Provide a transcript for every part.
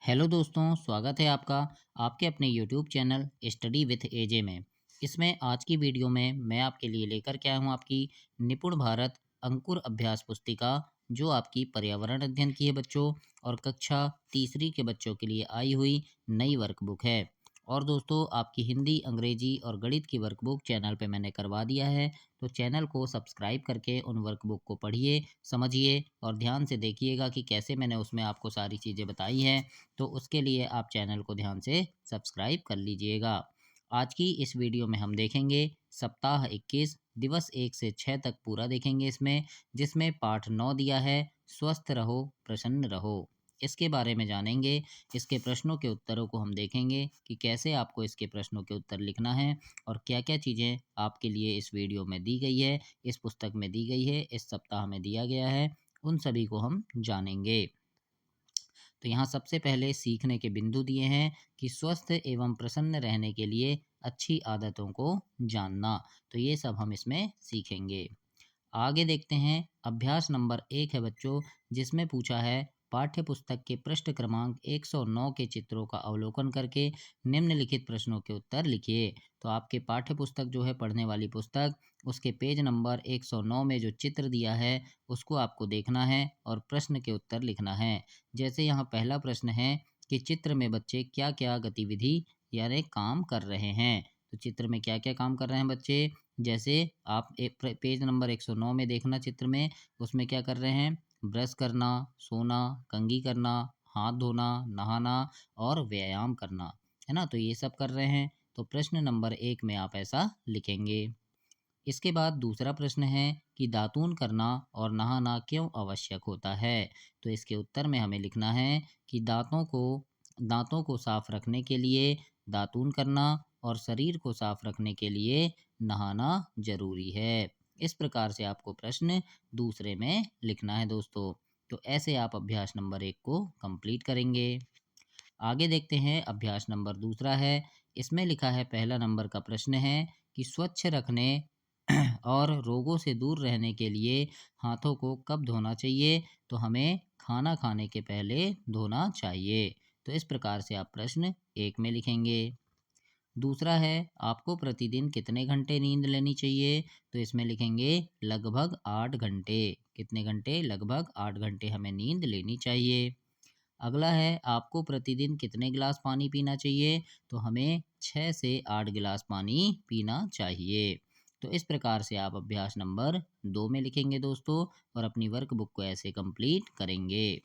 Hello दोस्तों, स्वागत है आपका आपके अपने यूट्यूब चैनल स्टडी विथ एजे में। इसमें आज की वीडियो में मैं आपके लिए लेकर के आया हूँ आपकी निपुण भारत अंकुर अभ्यास पुस्तिका, जो आपकी पर्यावरण अध्ययन की है बच्चों, और कक्षा तीसरी के बच्चों के लिए आई हुई नई वर्कबुक है। और दोस्तों, आपकी हिंदी, अंग्रेजी और गणित की वर्कबुक चैनल पे मैंने करवा दिया है। तो चैनल को सब्सक्राइब करके उन वर्कबुक को पढ़िए, समझिए और ध्यान से देखिएगा कि कैसे मैंने उसमें आपको सारी चीज़ें बताई हैं। तो उसके लिए आप चैनल को ध्यान से सब्सक्राइब कर लीजिएगा। आज की इस वीडियो में हम देखेंगे सप्ताह 21 दिवस 1 से 6 तक पूरा देखेंगे इसमें, जिसमें पाठ 9 दिया है, स्वस्थ रहो प्रसन्न रहो। इसके बारे में जानेंगे। इसके प्रश्नों के उत्तरों को हम देखेंगे कि कैसे आपको इसके प्रश्नों के उत्तर लिखना है और क्या क्या चीज़ें आपके लिए इस वीडियो में दी गई है, इस पुस्तक में दी गई है, इस सप्ताह में दिया गया है, उन सभी को हम जानेंगे। तो यहाँ सबसे पहले सीखने के बिंदु दिए हैं कि स्वस्थ एवं प्रसन्न रहने के लिए अच्छी आदतों को जानना। तो ये सब हम इसमें सीखेंगे। आगे देखते हैं। अभ्यास नंबर 1 है बच्चों, जिसमें पूछा है पाठ्य पुस्तक के पृष्ठ क्रमांक 109 के चित्रों का अवलोकन करके निम्नलिखित प्रश्नों के उत्तर लिखिए। तो आपके पाठ्य पुस्तक जो है, पढ़ने वाली पुस्तक, उसके पेज नंबर 109 में जो चित्र दिया है उसको आपको देखना है और प्रश्न के उत्तर लिखना है। जैसे यहाँ पहला प्रश्न है कि चित्र में बच्चे क्या क्या गतिविधि यानी काम कर रहे हैं। तो चित्र में क्या क्या काम कर रहे हैं बच्चे, जैसे आप पेज नंबर 109 में देखना चित्र में, उसमें क्या कर रहे हैं, ब्रश करना, सोना, कंघी करना, हाथ धोना, नहाना और व्यायाम करना, है ना। तो ये सब कर रहे हैं। तो प्रश्न नंबर 1 में आप ऐसा लिखेंगे। इसके बाद दूसरा प्रश्न है कि दातून करना और नहाना क्यों आवश्यक होता है। तो इसके उत्तर में हमें लिखना है कि दांतों को साफ रखने के लिए दातून करना और शरीर को साफ रखने के लिए नहाना जरूरी है। इस प्रकार से आपको प्रश्न दूसरे में लिखना है दोस्तों। तो ऐसे आप अभ्यास नंबर 1 को कंप्लीट करेंगे। आगे देखते हैं। अभ्यास नंबर दूसरा है। इसमें लिखा है, पहला नंबर का प्रश्न है कि स्वच्छ रखने और रोगों से दूर रहने के लिए हाथों को कब धोना चाहिए। तो हमें खाना खाने के पहले धोना चाहिए। तो इस प्रकार से आप प्रश्न 1 में लिखेंगे। दूसरा है, आपको प्रतिदिन कितने घंटे नींद लेनी चाहिए। तो इसमें लिखेंगे लगभग 8 घंटे। कितने घंटे, लगभग 8 घंटे हमें नींद लेनी चाहिए। अगला है, आपको प्रतिदिन कितने गिलास पानी पीना चाहिए। तो हमें 6 से 8 गिलास पानी पीना चाहिए। तो इस प्रकार से आप अभ्यास नंबर 2 में लिखेंगे दोस्तों, और अपनी वर्कबुक को ऐसे कंप्लीट करेंगे।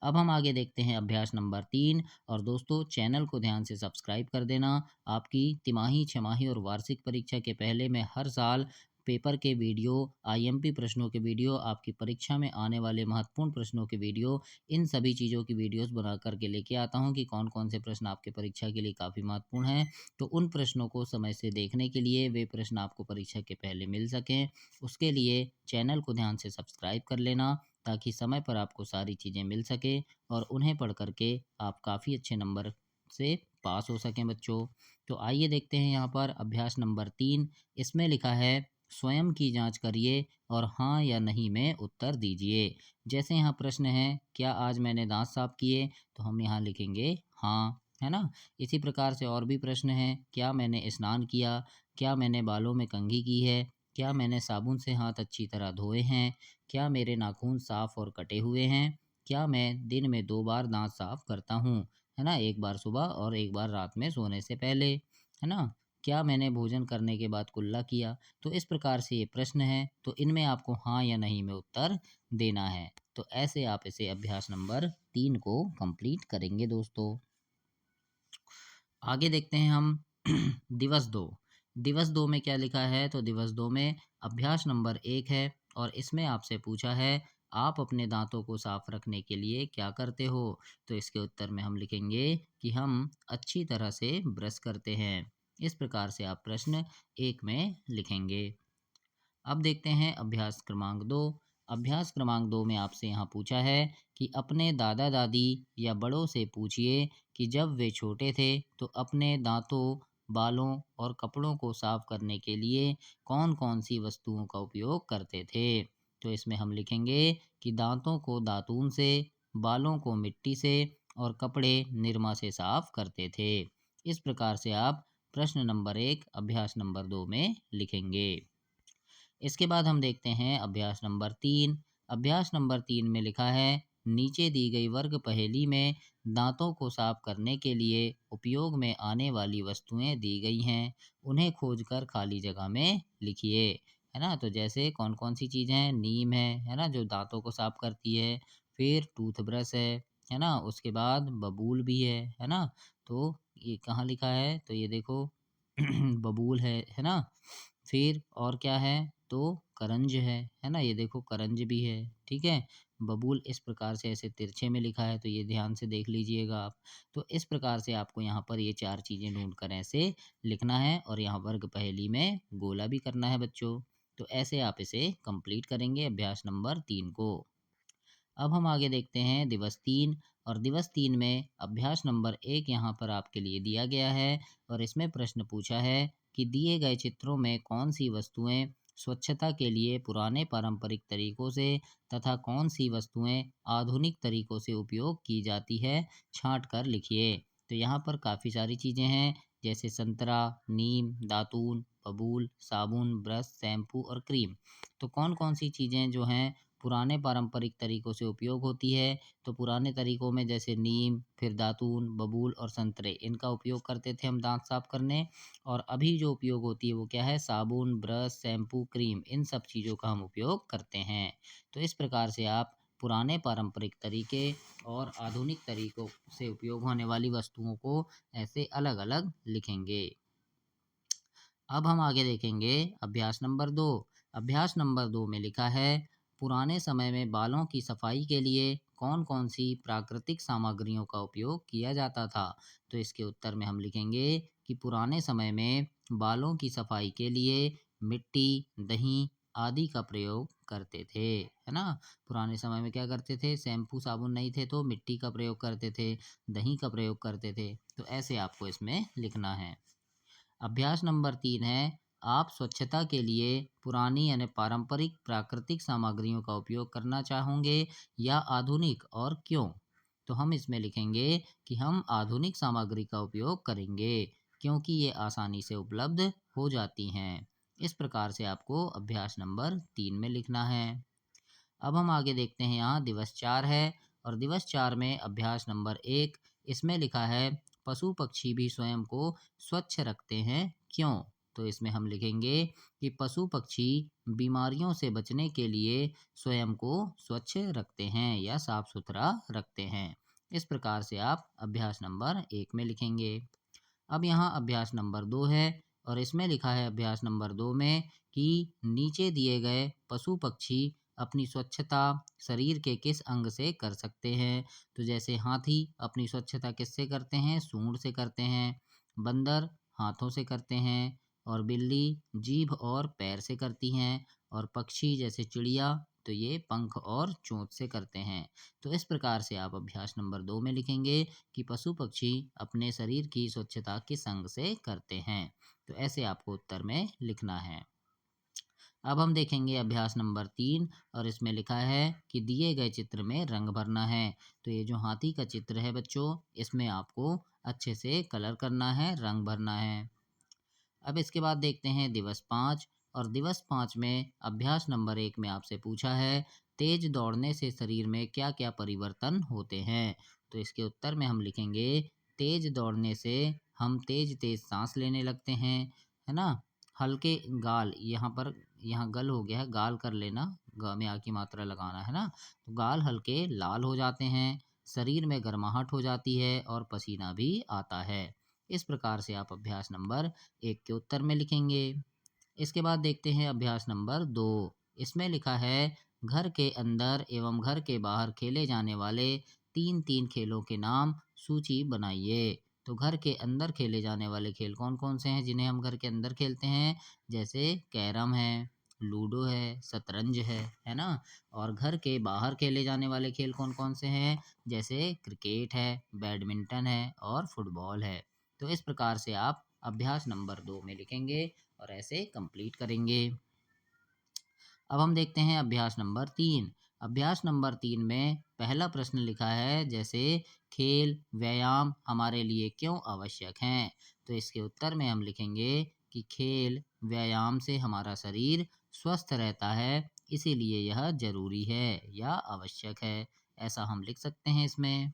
अब हम आगे देखते हैं अभ्यास नंबर 3। और दोस्तों, चैनल को ध्यान से सब्सक्राइब कर देना। आपकी तिमाही, छमाही और वार्षिक परीक्षा के पहले मैं हर साल पेपर के वीडियो, आईएमपी प्रश्नों के वीडियो, आपकी परीक्षा में आने वाले महत्वपूर्ण प्रश्नों के वीडियो, इन सभी चीज़ों की वीडियोस बना करके लेके आता हूं कि कौन कौन से प्रश्न आपके परीक्षा के लिए काफ़ी महत्वपूर्ण हैं। तो उन प्रश्नों को समय से देखने के लिए, वे प्रश्न आपको परीक्षा के पहले मिल सकें, उसके लिए चैनल को ध्यान से सब्सक्राइब कर लेना, ताकि समय पर आपको सारी चीज़ें मिल सके और उन्हें पढ़ करके आप काफ़ी अच्छे नंबर से पास हो सकें बच्चों। तो आइए देखते हैं यहाँ पर अभ्यास नंबर 3। इसमें लिखा है, स्वयं की जांच करिए और हाँ या नहीं में उत्तर दीजिए। जैसे यहाँ प्रश्न है, क्या आज मैंने दांत साफ किए। तो हम यहाँ लिखेंगे हाँ, है ना। इसी प्रकार से और भी प्रश्न है, क्या मैंने स्नान किया, क्या मैंने बालों में कंघी की है, क्या मैंने साबुन से हाथ अच्छी तरह धोए हैं, क्या मेरे नाखून साफ और कटे हुए हैं, क्या मैं दिन में 2 बार दांत साफ करता हूँ, है ना, एक बार सुबह और एक बार रात में सोने से पहले, है ना, क्या मैंने भोजन करने के बाद कुल्ला किया। तो इस प्रकार से ये प्रश्न है। तो इनमें आपको हाँ या नहीं में उत्तर देना है। तो ऐसे आप इसे अभ्यास नंबर 3 को कंप्लीट करेंगे दोस्तों। आगे देखते हैं हम दिवस 2। दिवस 2 में क्या लिखा है। तो दिवस 2 में अभ्यास नंबर 1 है, और इसमें आपसे पूछा है, आप अपने दांतों को साफ रखने के लिए क्या करते हो। तो इसके उत्तर में हम लिखेंगे कि हम अच्छी तरह से ब्रश करते हैं। इस प्रकार से आप प्रश्न 1 में लिखेंगे। अब देखते हैं अभ्यास क्रमांक 2। अभ्यास क्रमांक 2 में आपसे यहाँ पूछा है कि अपने दादा दादी या बड़ों से पूछिए कि जब वे छोटे थे तो अपने दांतों, बालों और कपड़ों को साफ करने के लिए कौन कौन सी वस्तुओं का उपयोग करते थे। तो इसमें हम लिखेंगे कि दांतों को दातून से, बालों को मिट्टी से और कपड़े निरमा से साफ करते थे। इस प्रकार से आप प्रश्न नंबर 1 अभ्यास नंबर 2 में लिखेंगे। इसके बाद हम देखते हैं अभ्यास नंबर 3। अभ्यास नंबर 3 में लिखा है, नीचे दी गई वर्ग पहेली में दांतों को साफ करने के लिए उपयोग में आने वाली वस्तुएं दी गई हैं, उन्हें खोजकर खाली जगह में लिखिए। है ना? तो जैसे कौन कौन सी चीज़ें हैं? नीम है ना, जो दांतों को साफ करती है। फिर टूथब्रश है ना? उसके बाद बबूल भी है ना? तो ये कहाँ लिखा है? तो ये देखो बबूल है ना? फिर और क्या है? तो करंज है ना? ये देखो करंज भी है, ठीक है? बबूल इस प्रकार से ऐसे तिरछे में लिखा है, तो ये ध्यान से देख लीजिएगा आप। तो इस प्रकार से आपको यहाँ पर ये 4 चीज़ें ढूँढ कर ऐसे लिखना है और यहाँ वर्ग पहेली में गोला भी करना है बच्चों। तो ऐसे आप इसे कंप्लीट करेंगे अभ्यास नंबर 3 को। अब हम आगे देखते हैं दिवस 3। और दिवस 3 में अभ्यास नंबर 1 यहाँ पर आपके लिए दिया गया है और इसमें प्रश्न पूछा है कि दिए गए चित्रों में कौन सी वस्तुएं स्वच्छता के लिए पुराने पारंपरिक तरीकों से तथा कौन सी वस्तुएं आधुनिक तरीकों से उपयोग की जाती है, छांट कर लिखिए। तो यहाँ पर काफ़ी सारी चीज़ें हैं, जैसे संतरा, नीम, दातून, बबूल, साबुन, ब्रश, शैम्पू और क्रीम। तो कौन कौन सी चीज़ें जो हैं पुराने पारंपरिक तरीकों से उपयोग होती है, तो पुराने तरीकों में जैसे नीम, फिर दातून, बबूल और संतरे, इनका उपयोग करते थे हम दांत साफ करने। और अभी जो उपयोग होती है वो क्या है? साबुन, ब्रश, शैम्पू, क्रीम, इन सब चीज़ों का हम उपयोग करते हैं। तो इस प्रकार से आप पुराने पारंपरिक तरीके और आधुनिक तरीकों से उपयोग होने वाली वस्तुओं को ऐसे अलग अलग लिखेंगे। अब हम आगे देखेंगे अभ्यास नंबर 2। अभ्यास नंबर 2 में लिखा है, पुराने समय में बालों की सफाई के लिए कौन कौन सी प्राकृतिक सामग्रियों का उपयोग किया जाता था। तो इसके उत्तर में हम लिखेंगे कि पुराने समय में बालों की सफाई के लिए मिट्टी, दही आदि का प्रयोग करते थे। है ना? पुराने समय में क्या करते थे? शैम्पू साबुन नहीं थे तो मिट्टी का प्रयोग करते थे, दही का प्रयोग करते थे। तो ऐसे आपको इसमें लिखना है। अभ्यास नंबर 3 है, आप स्वच्छता के लिए पुरानी यानी पारंपरिक प्राकृतिक सामग्रियों का उपयोग करना चाहोगे या आधुनिक, और क्यों? तो हम इसमें लिखेंगे कि हम आधुनिक सामग्री का उपयोग करेंगे क्योंकि ये आसानी से उपलब्ध हो जाती हैं। इस प्रकार से आपको अभ्यास नंबर 3 में लिखना है। अब हम आगे देखते हैं, यहाँ दिवस 4 है और दिवस 4 में अभ्यास नंबर 1, इसमें लिखा है, पशु पक्षी भी स्वयं को स्वच्छ रखते हैं, क्यों? तो इसमें हम लिखेंगे कि पशु पक्षी बीमारियों से बचने के लिए स्वयं को स्वच्छ रखते हैं या साफ सुथरा रखते हैं। इस प्रकार से आप अभ्यास नंबर 1 में लिखेंगे। अब यहाँ अभ्यास नंबर 2 है और इसमें लिखा है अभ्यास नंबर 2 में कि नीचे दिए गए पशु पक्षी अपनी स्वच्छता शरीर के किस अंग से कर सकते हैं। तो जैसे हाथी अपनी स्वच्छता किससे करते हैं? सूंड से करते हैं। बंदर हाथों से करते हैं। और बिल्ली जीभ और पैर से करती हैं। और पक्षी जैसे चिड़िया, तो ये पंख और चोंच से करते हैं। तो इस प्रकार से आप अभ्यास नंबर 2 में लिखेंगे कि पशु पक्षी अपने शरीर की स्वच्छता किस अंग से करते हैं। तो ऐसे आपको उत्तर में लिखना है। अब हम देखेंगे अभ्यास नंबर 3 और इसमें लिखा है कि दिए गए चित्र में रंग भरना है। तो ये जो हाथी का चित्र है बच्चों, इसमें आपको अच्छे से कलर करना है, रंग भरना है। अब इसके बाद देखते हैं दिवस 5। और दिवस 5 में अभ्यास नंबर 1 में आपसे पूछा है, तेज दौड़ने से शरीर में क्या क्या परिवर्तन होते हैं। तो इसके उत्तर में हम लिखेंगे, तेज दौड़ने से हम तेज तेज सांस लेने लगते हैं। है ना? हल्के गाल, यहाँ पर यहाँ गल हो गया है, गाल कर लेना, ग में आ की मात्रा लगाना है ना। तो गाल हल्के लाल हो जाते हैं, शरीर में गर्माहट हो जाती है और पसीना भी आता है। इस प्रकार से आप अभ्यास नंबर 1 के उत्तर में लिखेंगे। इसके बाद देखते हैं अभ्यास नंबर 2। इसमें लिखा है, घर के अंदर एवं घर के बाहर खेले जाने वाले तीन तीन खेलों के नाम सूची बनाइए। तो घर के अंदर खेले जाने वाले खेल कौन कौन से हैं जिन्हें हम घर के अंदर खेलते हैं? जैसे कैरम है, लूडो है, शतरंज है ना? और घर के बाहर खेले जाने वाले खेल कौन कौन से हैं? जैसे क्रिकेट है, बैडमिंटन है और फुटबॉल है। तो इस प्रकार से आप अभ्यास नंबर 2 में लिखेंगे और ऐसे कंप्लीट करेंगे। अब हम देखते हैं अभ्यास नंबर 3। अभ्यास नंबर 3 में पहला प्रश्न लिखा है जैसे खेल, व्यायाम हमारे लिए क्यों आवश्यक हैं? तो इसके उत्तर में हम लिखेंगे कि खेल, व्यायाम से हमारा शरीर स्वस्थ रहता है, इसीलिए यह ज़रूरी है या आवश्यक है। ऐसा हम लिख सकते हैं इसमें।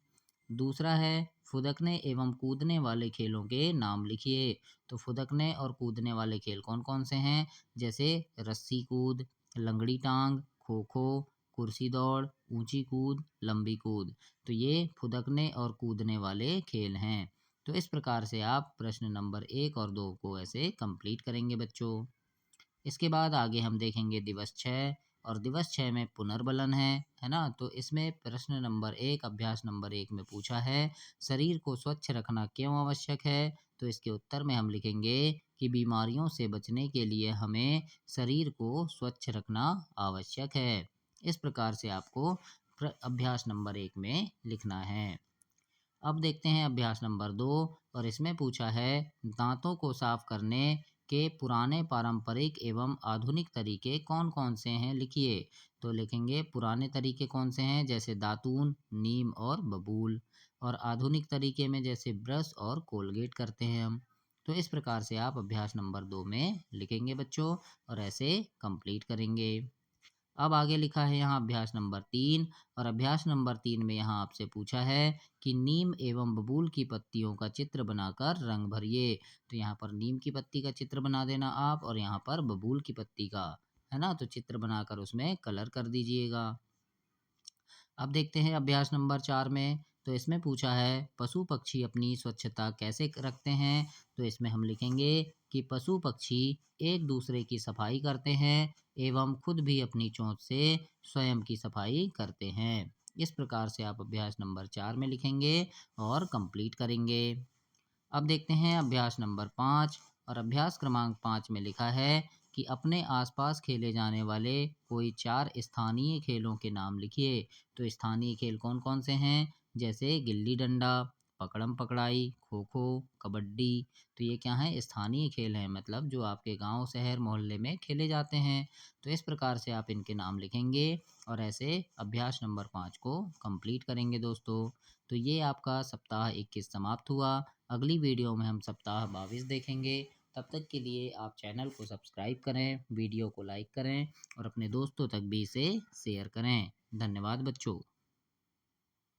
दूसरा है फुदकने एवं कूदने वाले खेलों के नाम लिखिए। तो फुदकने और कूदने वाले खेल कौन-कौन से हैं? जैसे रस्सी कूद, लंगड़ी टांग, खो-खो, कुर्सी दौड़, ऊंची कूद, लंबी कूद। तो ये फुदकने और कूदने वाले खेल हैं। तो इस प्रकार से आप प्रश्न नंबर 1 और 2 को ऐसे कंप्लीट करेंगे बच्चों। इसके बाद आगे हम देखेंगे दिवस 6 और दिवस 6 में पुनर्बलन है ना? तो इसमें प्रश्न नंबर 1 अभ्यास नंबर 1 में पूछा है शरीर को स्वच्छ रखना क्यों आवश्यक है? तो इसके उत्तर में हम लिखेंगे कि बीमारियों से बचने के लिए हमें शरीर को स्वच्छ रखना आवश्यक है। इस प्रकार से आपको अभ्यास नंबर 1 में लिखना है। अब देखते हैं अभ्यास नंबर 2 और इसमें पूछा है दांतों को साफ करने के पुराने पारंपरिक एवं आधुनिक तरीके कौन-कौन से हैं लिखिए। तो लिखेंगे पुराने तरीके कौन से हैं जैसे दातून, नीम और बबूल और आधुनिक तरीके में जैसे ब्रश और कोलगेट करते हैं हम। तो इस प्रकार से आप अभ्यास नंबर 2 में लिखेंगे बच्चों और ऐसे कंप्लीट करेंगे। अब आगे लिखा है यहाँ अभ्यास नंबर 3 और अभ्यास नंबर 3 में यहाँ आपसे पूछा है कि नीम एवं बबूल की पत्तियों का चित्र बनाकर रंग भरिए। तो यहाँ पर नीम की पत्ती का चित्र बना देना आप और यहाँ पर बबूल की पत्ती का, है ना? तो चित्र बनाकर उसमें कलर कर दीजिएगा। अब देखते हैं अभ्यास नंबर 4 में, तो इसमें पूछा है पशु पक्षी अपनी स्वच्छता कैसे रखते हैं? तो इसमें हम लिखेंगे कि पशु पक्षी एक दूसरे की सफाई करते हैं एवं खुद भी अपनी चोंच से स्वयं की सफाई करते हैं। इस प्रकार से आप अभ्यास नंबर 4 में लिखेंगे और कंप्लीट करेंगे। अब देखते हैं अभ्यास नंबर 5 और अभ्यास क्रमांक 5 में लिखा है कि अपने आसपास खेले जाने वाले कोई 4 स्थानीय खेलों के नाम लिखिए। तो स्थानीय खेल कौन-कौन से हैं? जैसे गिल्ली डंडा, पकड़म पकड़ाई, खो-खो, कबड्डी। तो ये क्या हैं? स्थानीय खेल हैं मतलब जो आपके गांव, शहर, मोहल्ले में खेले जाते हैं। तो इस प्रकार से आप इनके नाम लिखेंगे और ऐसे अभ्यास नंबर 5 को कंप्लीट करेंगे दोस्तों। तो ये आपका सप्ताह 21 समाप्त हुआ। अगली वीडियो में हम सप्ताह 22 देखेंगे। तब तक के लिए आप चैनल को सब्सक्राइब करें, वीडियो को लाइक करें और अपने दोस्तों तक भी इसे शेयर करें। धन्यवाद बच्चों।